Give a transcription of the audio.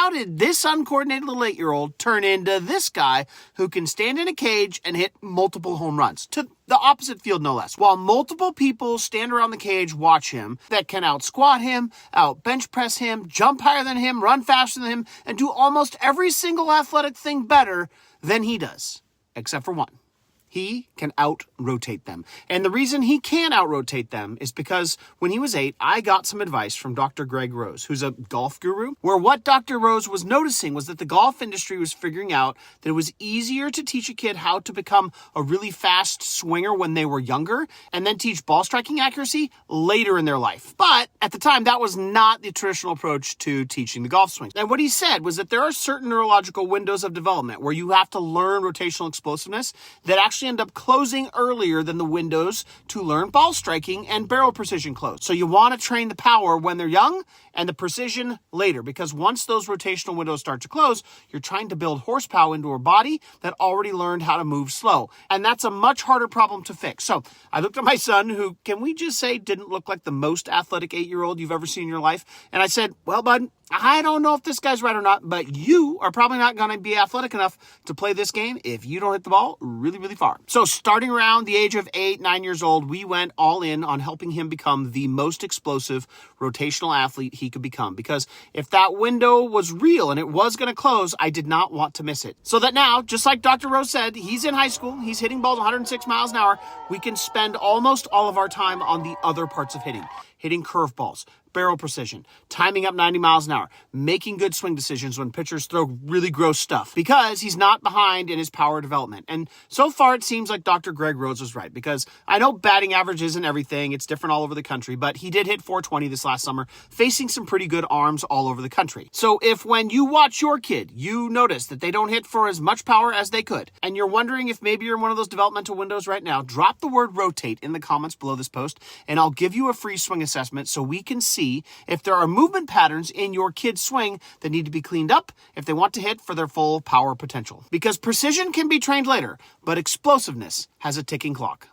how did this uncoordinated little 8-year-old turn into this guy who can stand in a cage and hit multiple home runs to the opposite field, no less, while multiple people stand around the cage, watch him, that can out squat him, out bench press him, jump higher than him, run faster than him, and do almost every single athletic thing better than he does, except for one. He can out-rotate them. And the reason he can out-rotate them is because when he was 8, I got some advice from Dr. Greg Rose, who's a golf guru, where what Dr. Rose was noticing was that the golf industry was figuring out that it was easier to teach a kid how to become a really fast swinger when they were younger and then teach ball striking accuracy later in their life. But at the time, that was not the traditional approach to teaching the golf swing. And what he said was that there are certain neurological windows of development where you have to learn rotational explosiveness that actually end up closing earlier than the windows to learn ball striking and barrel precision close. So you want to train the power when they're young and the precision later, because once those rotational windows start to close, you're trying to build horsepower into a body that already learned how to move slow. And that's a much harder problem to fix. So I looked at my son, who, can we just say, didn't look like the most athletic 8-year-old you've ever seen in your life. And I said, well, bud, I don't know if this guy's right or not, but you are probably not going to be athletic enough to play this game if you don't hit the ball really, really far. So starting around the age of 8, 9 years old, we went all in on helping him become the most explosive rotational athlete he could become. Because if that window was real and it was going to close, I did not want to miss it. So that now, just like Dr. Rose said, he's in high school, he's hitting balls 106 miles an hour, we can spend almost all of our time on the other parts of hitting curveballs, barrel precision, timing up 90 miles an hour, making good swing decisions when pitchers throw really gross stuff, because he's not behind in his power development. And so far, it seems like Dr. Greg Rose was right, because I know batting average isn't everything. It's different all over the country, but he did hit 420 this last summer, facing some pretty good arms all over the country. So if when you watch your kid, you notice that they don't hit for as much power as they could, and you're wondering if maybe you're in one of those developmental windows right now, drop the word rotate in the comments below this post, and I'll give you a free swing assessment so we can see if there are movement patterns in your kid's swing that need to be cleaned up if they want to hit for their full power potential. Because precision can be trained later, but explosiveness has a ticking clock.